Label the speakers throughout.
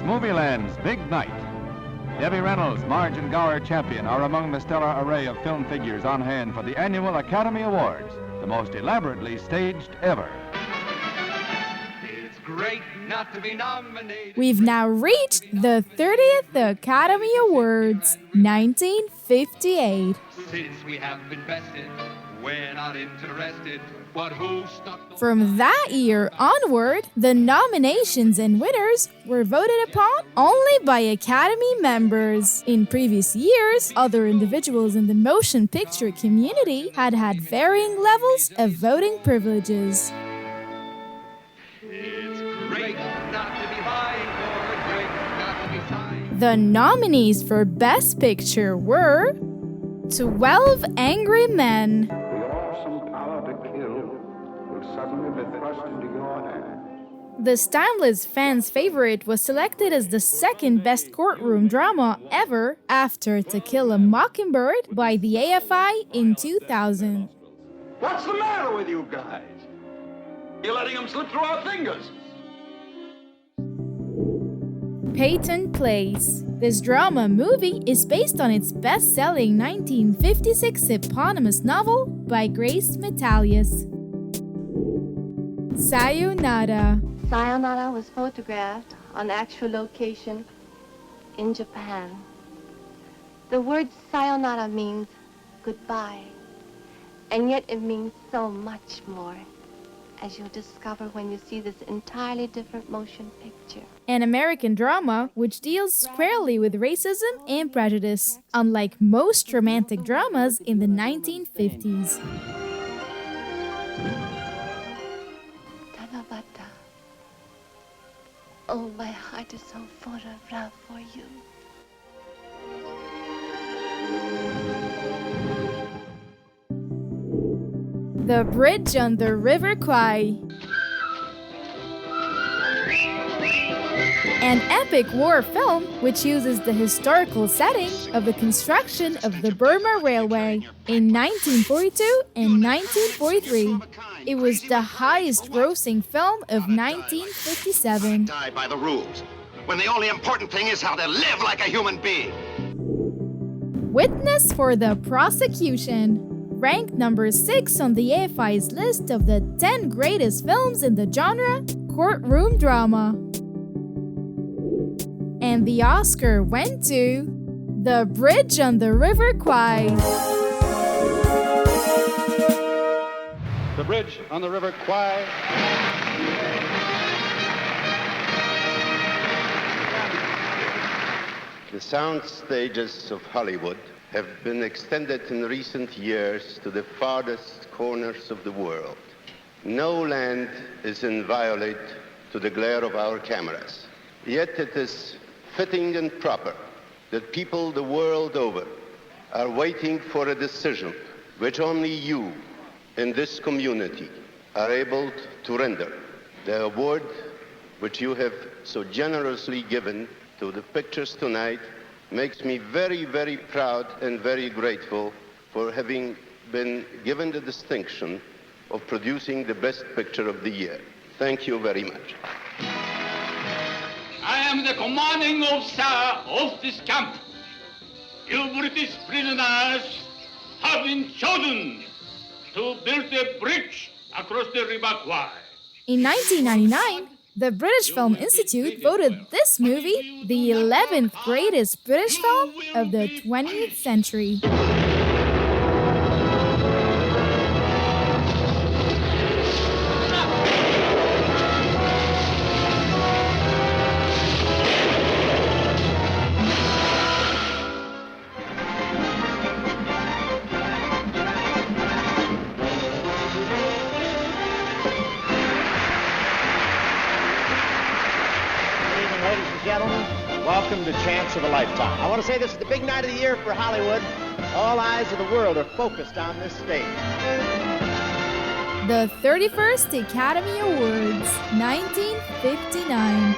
Speaker 1: Movieland's Big Night. Debbie Reynolds, Marge and Gower Champion are among the stellar array of film figures on hand for the annual Academy Awards, the most elaborately staged ever.
Speaker 2: It's great not to be nominated.
Speaker 3: We've now reached the 30th Academy Awards, 1958.
Speaker 2: Since we have been bested, we're not interested. But who stuck the...
Speaker 3: From that year onward, the nominations and winners were voted upon only by Academy members. In previous years, other individuals in the motion picture community had varying levels of voting privileges.
Speaker 2: It's great not to be buying or great not to be signed.
Speaker 3: The nominees for Best Picture were 12 Angry Men, The Timeless Fan's Favorite was selected as the second best courtroom drama ever after To Kill a Mockingbird by the AFI in 2000.
Speaker 4: What's the matter with you guys? You're letting them slip through our fingers.
Speaker 3: Peyton Place. This drama movie is based on its best-selling 1956 eponymous novel by Grace Metalius. Sayonara.
Speaker 5: Sayonara was photographed on actual location in Japan. The word sayonara means goodbye, and yet it means so much more, as you'll discover when you see this entirely different motion picture.
Speaker 3: An American drama which deals squarely with racism and prejudice, unlike most romantic dramas in the 1950s.
Speaker 5: Tanabata. Oh, my heart is so full of love for you.
Speaker 3: The Bridge on the River Kwai. An epic war film which uses the historical setting of the construction of the Burma Railway in 1942 and 1943. It was the highest grossing film of 1957.
Speaker 4: Die by the rules, when the only important thing is how to live like a human being.
Speaker 3: Witness for the Prosecution. Ranked number 6 on the AFI's list of the 10 greatest films in the genre, courtroom drama. And the Oscar went to The Bridge on the River Kwai.
Speaker 6: The Bridge on the River Kwai.
Speaker 7: The sound stages of Hollywood have been extended in recent years to the farthest corners of the world. No land is inviolate to the glare of our cameras. Yet it is fitting and proper that people the world over are waiting for a decision which only you in this community are able to render. The award which you have so generously given to the pictures tonight makes me very, very proud and very grateful for having been given the distinction of producing the best picture of the year. Thank you very much.
Speaker 8: I am the commanding officer of this camp. You British prisoners have been chosen to build a bridge across the River Kwai.
Speaker 3: In 1999, the British Film Institute voted this movie the 11th greatest British film of the 20th century.
Speaker 9: Welcome to Chance of a Lifetime. I want to say this is the big night of the year for Hollywood. All eyes of the world are focused on this stage.
Speaker 3: The 31st Academy Awards, 1959.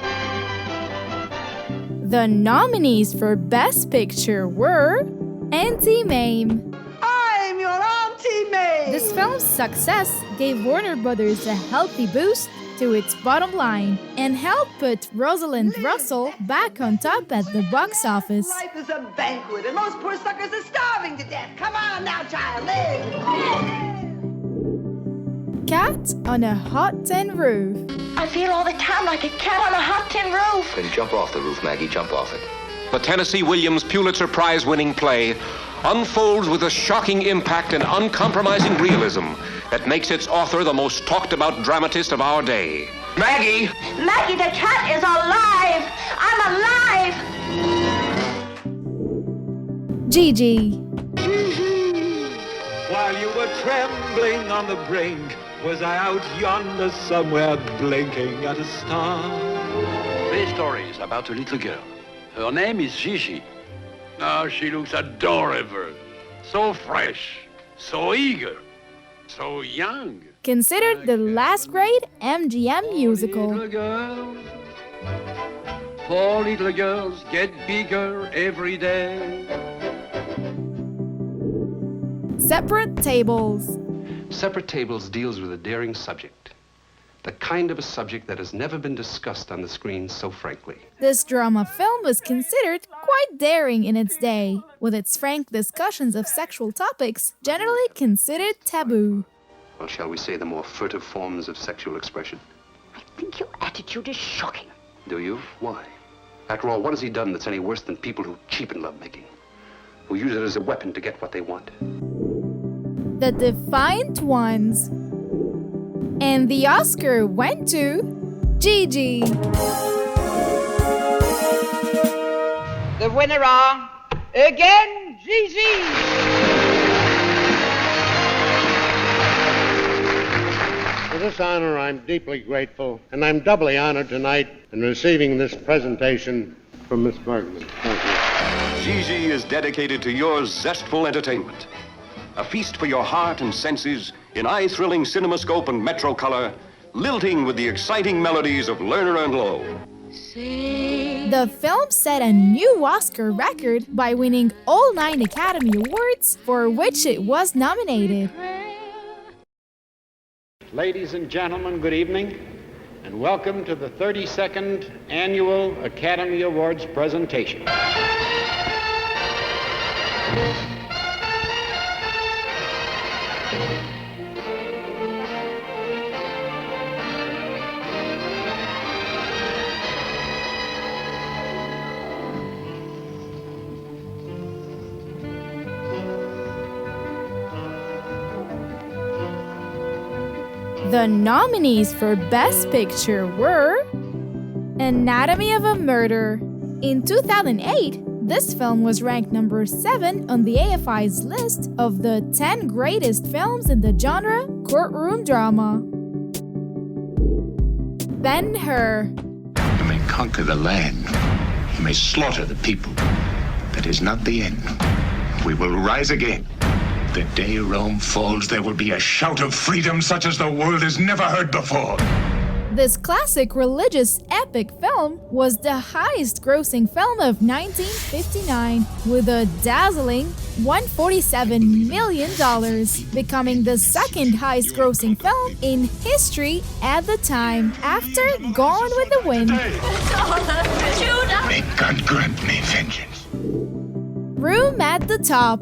Speaker 3: The nominees for Best Picture were Auntie Mame.
Speaker 10: I'm your Auntie Mame!
Speaker 3: This film's success gave Warner Brothers a healthy boost to its bottom line and helped put Rosalind Russell back on top at the box office.
Speaker 10: Life is a banquet, and those poor suckers are starving to death. Come on now, child, live!
Speaker 3: Cat on a Hot Tin Roof.
Speaker 11: I feel all the time like a cat on a hot tin roof.
Speaker 12: Then jump off the roof, Maggie, jump off it.
Speaker 13: The Tennessee Williams Pulitzer Prize-winning play unfolds with a shocking impact and uncompromising realism that makes its author the most talked-about dramatist of our day. Maggie!
Speaker 11: Maggie, the cat is alive! I'm alive!
Speaker 3: Gigi.
Speaker 14: While you were trembling on the brink, was I out yonder somewhere blinking at a star?
Speaker 4: Three stories about a little girl. Her name is Gigi. Now she looks adorable. So fresh, so eager, so young.
Speaker 3: Considered the last great MGM musical.
Speaker 4: Little girls, 4 little girls get bigger every day.
Speaker 3: Separate Tables.
Speaker 15: Separate Tables deals with a daring subject. The kind of a subject that has never been discussed on the screen so frankly.
Speaker 3: This drama film was considered quite daring in its day, with its frank discussions of sexual topics generally considered taboo.
Speaker 15: Well, shall we say the more furtive forms of sexual expression?
Speaker 11: I think your attitude is shocking.
Speaker 15: Do you? Why? After all, what has he done that's any worse than people who cheapen lovemaking? Who use it as a weapon to get what they want?
Speaker 3: The Defiant Ones. And the Oscar went to Gigi.
Speaker 10: The winner are, again, Gigi.
Speaker 9: For this honor, I'm deeply grateful, and I'm doubly honored tonight in receiving this presentation from Miss Bergman. Thank you.
Speaker 16: Gigi is dedicated to your zestful entertainment. A feast for your heart and senses in eye-thrilling CinemaScope and Metro color, lilting with the exciting melodies of Lerner and Loewe.
Speaker 3: The film set a new Oscar record by winning all 9 Academy Awards for which it was nominated.
Speaker 6: Ladies and gentlemen, good evening, and welcome to the 32nd Annual Academy Awards presentation.
Speaker 3: The nominees for Best Picture were Anatomy of a Murder. In 2008, this film was ranked number 7 on the AFI's list of the 10 greatest films in the genre courtroom drama. Ben-Hur.
Speaker 17: You may conquer the land. You may slaughter the people. That is not the end. We will rise again. The day Rome falls, there will be a shout of freedom such as the world has never heard before.
Speaker 3: This classic religious epic film was the highest-grossing film of 1959 with a dazzling $147 million, becoming the second highest-grossing film in history at the time, after Gone with the Wind.
Speaker 17: May God grant me vengeance.
Speaker 3: Room at the Top.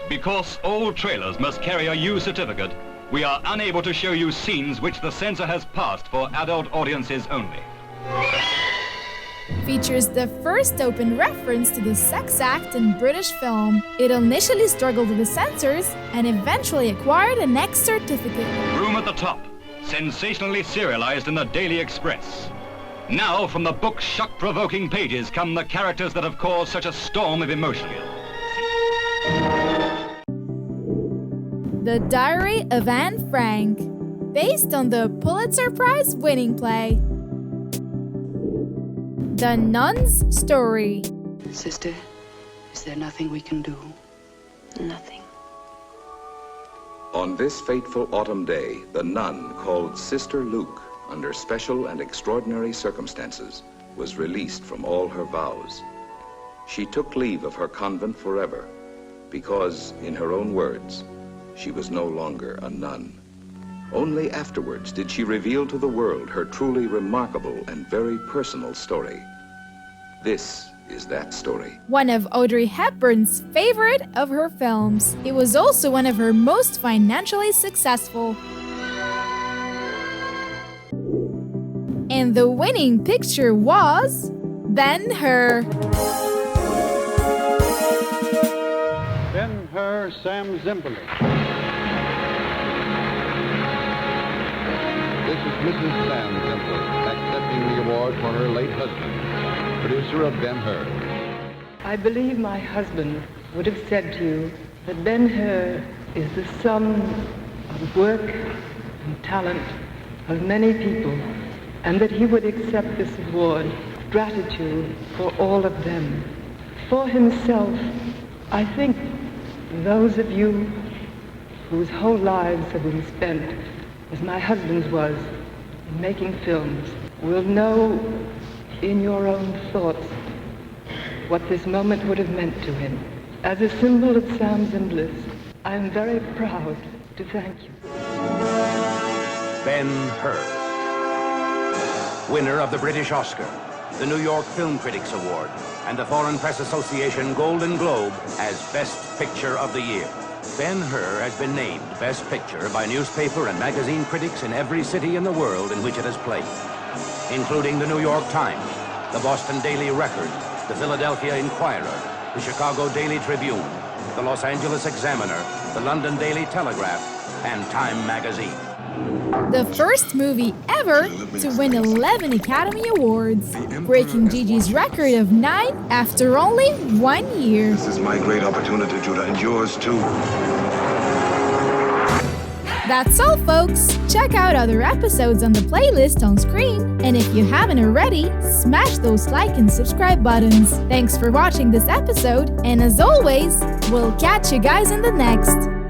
Speaker 18: Because all trailers must carry a U certificate, we are unable to show you scenes which the censor has passed for adult audiences only.
Speaker 3: Features the first open reference to the sex act in British film. It initially struggled with the censors and eventually acquired an X certificate.
Speaker 18: Room at the Top, sensationally serialized in the Daily Express. Now, from the book's shock-provoking pages come the characters that have caused such a storm of emotion.
Speaker 3: The Diary of Anne Frank, based on the Pulitzer Prize-winning play. The Nun's Story.
Speaker 19: Sister, is there nothing we can do?
Speaker 5: Nothing.
Speaker 20: On this fateful autumn day, the nun called Sister Luke, under special and extraordinary circumstances, was released from all her vows. She took leave of her convent forever, because, in her own words, she was no longer a nun. Only afterwards did she reveal to the world her truly remarkable and very personal story. This is that story.
Speaker 3: One of Audrey Hepburn's favorite of her films. It was also one of her most financially successful. And the winning picture was Ben-Hur.
Speaker 6: Ben-Hur, Sam Zimbalist.
Speaker 21: This is Mrs. Sam Zimbalist accepting the award for her late husband, producer of Ben-Hur.
Speaker 22: I believe my husband would have said to you that Ben-Hur is the sum of work and talent of many people, and that he would accept this award of gratitude for all of them. For himself, I think those of you whose whole lives have been spent, as my husband's was, in making films, will know in your own thoughts what this moment would have meant to him. As a symbol of Sam Zimbalist, I am very proud to thank you.
Speaker 23: Ben-Hur, winner of the British Oscar, the New York Film Critics Award, and the Foreign Press Association Golden Globe as Best Picture of the Year. Ben-Hur has been named Best Picture by newspaper and magazine critics in every city in the world in which it has played, including the New York Times, the Boston Daily Record, the Philadelphia Inquirer, the Chicago Daily Tribune, the Los Angeles Examiner, the London Daily Telegraph, and Time magazine.
Speaker 3: The first movie ever to win 11 Academy Awards, breaking Gigi's record of 9 after only 1 year.
Speaker 17: This is my great opportunity, Judah, and yours too.
Speaker 3: That's all, folks. Check out other episodes on the playlist on screen. And if you haven't already, smash those like and subscribe buttons. Thanks for watching this episode, and as always, we'll catch you guys in the next.